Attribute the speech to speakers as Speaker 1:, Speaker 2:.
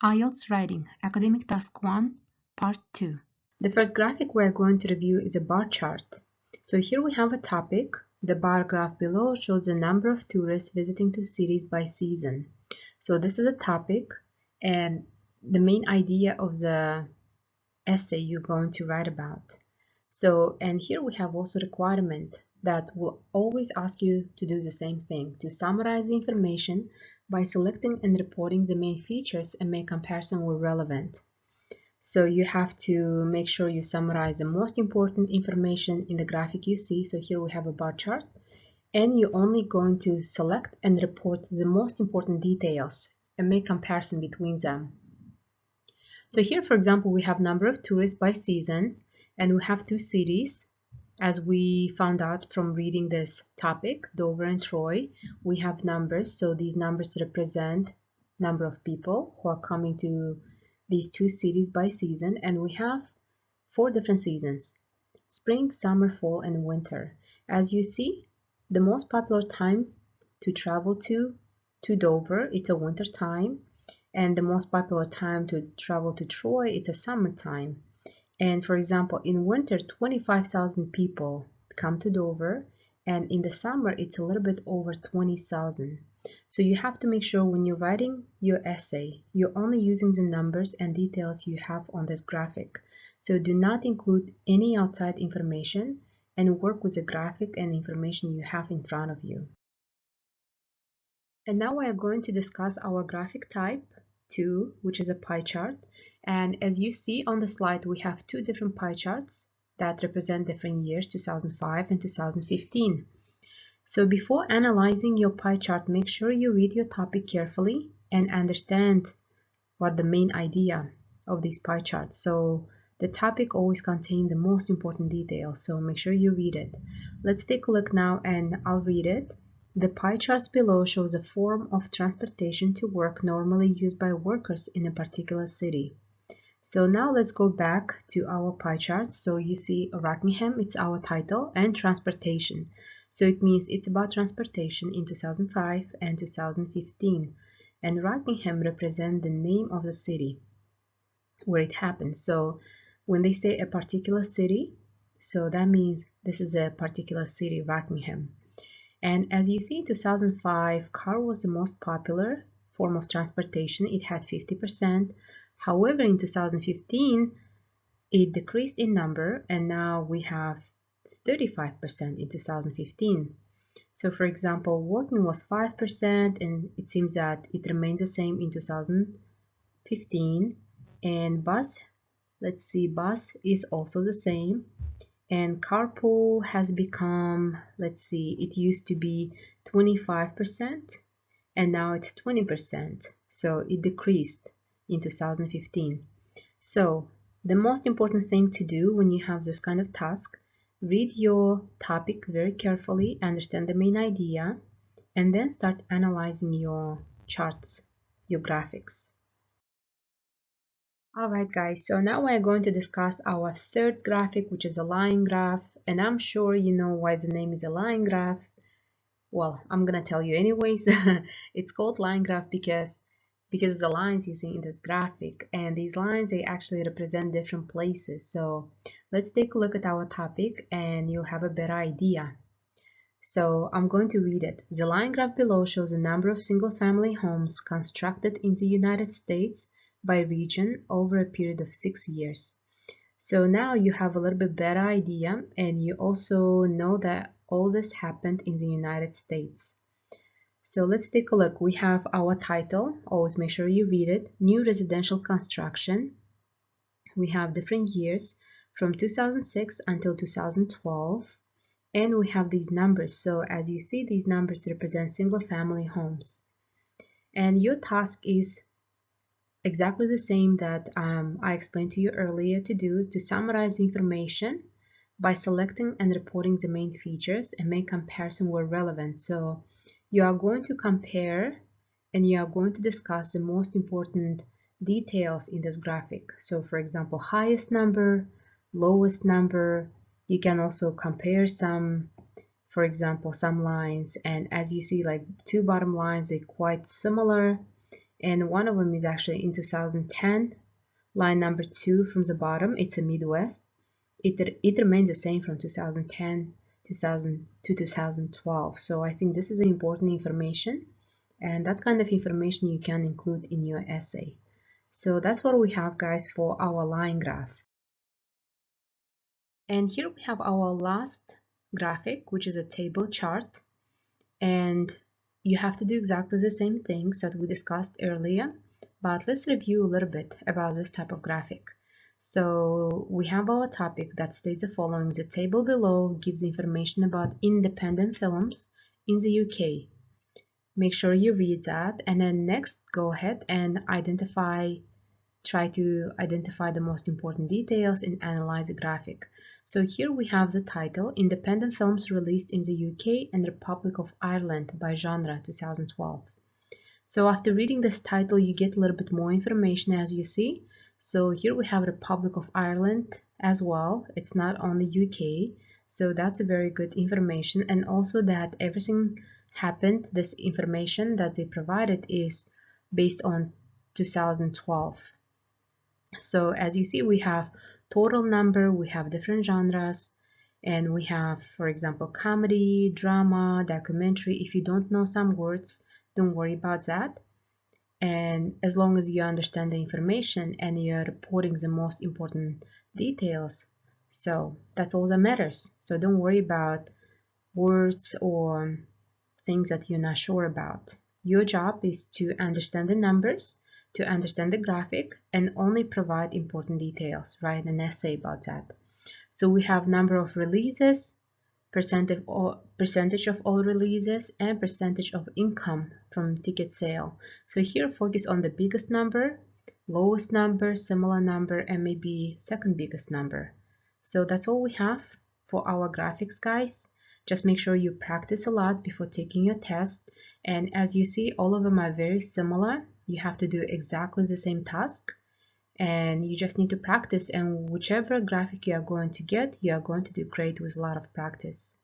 Speaker 1: IELTS Writing, Academic Task 1, Part 2. The first graphic we're going to review is a bar chart. So here we have a topic. The bar graph below shows the number of tourists visiting two cities by season. So this is a topic and the main idea of the essay you're going to write about. So, and here we have also requirement that will always ask you to do the same thing, to summarize the information by selecting and reporting the main features and make comparison where relevant. So you have to make sure you summarize the most important information in the graphic you see. So here we have a bar chart, and you're only going to select and report the most important details and make comparison between them. So here, for example, we have number of tourists by season, and we have two cities. As we found out from reading this topic, Dover and Troy, we have numbers. So these numbers represent number of people who are coming to these two cities by season. And we have 4 different seasons: spring, summer, fall, and winter. As you see, the most popular time to travel to Dover, it's a winter time. And the most popular time to travel to Troy, it's a summertime. And for example, in winter, 25,000 people come to Dover, and in the summer, it's a little bit over 20,000. So you have to make sure when you're writing your essay, you're only using the numbers and details you have on this graphic. So do not include any outside information and work with the graphic and information you have in front of you. And now we are going to discuss our graphic type 2, which is a pie chart. And as you see on the slide, we have 2 different pie charts that represent different years, 2005 and 2015. So before analyzing your pie chart, make sure you read your topic carefully and understand what the main idea of these pie charts. So the topic always contains the most important details, so make sure you read it. Let's take a look now and I'll read it. The pie charts below shows a form of transportation to work normally used by workers in a particular city. So now let's go back to our pie charts. So you see Rockingham, it's our title, and transportation. So it means it's about transportation in 2005 and 2015. And Rockingham represents the name of the city where it happens. So when they say a particular city, so that means this is a particular city, Rockingham. And as you see, in 2005, car was the most popular form of transportation. It had 50%. However, in 2015, it decreased in number, and now we have 35% in 2015. So, for example, walking was 5%, and it seems that it remains the same in 2015. And bus, let's see, bus is also the same. And carpool has become, let's see, it used to be 25% and now it's 20%. So it decreased in 2015. So the most important thing to do when you have this kind of task, read your topic very carefully, understand the main idea, and then start analyzing your charts, your graphics. Alright guys, so now we're going to discuss our third graphic, which is a line graph, and I'm sure you know why the name is a line graph. Well, I'm gonna tell you anyways. It's called line graph because of the lines you see in this graphic, and these lines, they actually represent different places. So let's take a look at our topic and you'll have a better idea. So I'm going to read it. The line graph below shows a number of single-family homes constructed in the United States by region over a period of 6 years. So now you have a little bit better idea, and you also know that all this happened in the United States. So let's take a look. We have our title. Always make sure you read it. New residential construction. We have different years from 2006 until 2012. And we have these numbers. So as you see, these numbers represent single family homes. And your task is exactly the same that I explained to you earlier to do, to summarize the information by selecting and reporting the main features and make comparison where relevant. So you are going to compare and you are going to discuss the most important details in this graphic. So for example, highest number, lowest number. You can also compare some, for example, some lines, and as you see, like 2 bottom lines are quite similar. and one of them is actually in 2010. Line number 2 from the bottom, it's a Midwest. It remains the same from 2010 to 2012. So I think this is important information, and that kind of information you can include in your essay. So that's what we have, guys, for our line graph. And here we have our last graphic, which is a table chart, and you have to do exactly the same things that we discussed earlier, but let's review a little bit about this type of graphic. So we have our topic that states the following. The table below gives information about independent films in the UK. Make sure you read that, and then next go ahead and try to identify the most important details and analyze the graphic. So here we have the title, Independent Films Released in the UK and Republic of Ireland by Genre 2012. So after reading this title, you get a little bit more information, as you see. So here we have Republic of Ireland as well. It's not only UK. So that's a very good information. And also that everything happened, this information that they provided is based on 2012. So as you see, we have total number, we have different genres, and we have, for example, comedy, drama, documentary. If you don't know some words, don't worry about that. And as long as you understand the information and you're reporting the most important details, so that's all that matters. So don't worry about words or things that you're not sure about. Your job is to understand the numbers, to understand the graphic, and only provide important details. Write an essay about that. So we have number of releases, percentage of all releases, and percentage of income from ticket sale. So here focus on the biggest number, lowest number, similar number, and maybe second biggest number. So that's all we have for our graphics, guys. Just make sure you practice a lot before taking your test. And as you see, all of them are very similar. You have to do exactly the same task, and you just need to practice, and whichever graphic you are going to get, you are going to do great with a lot of practice.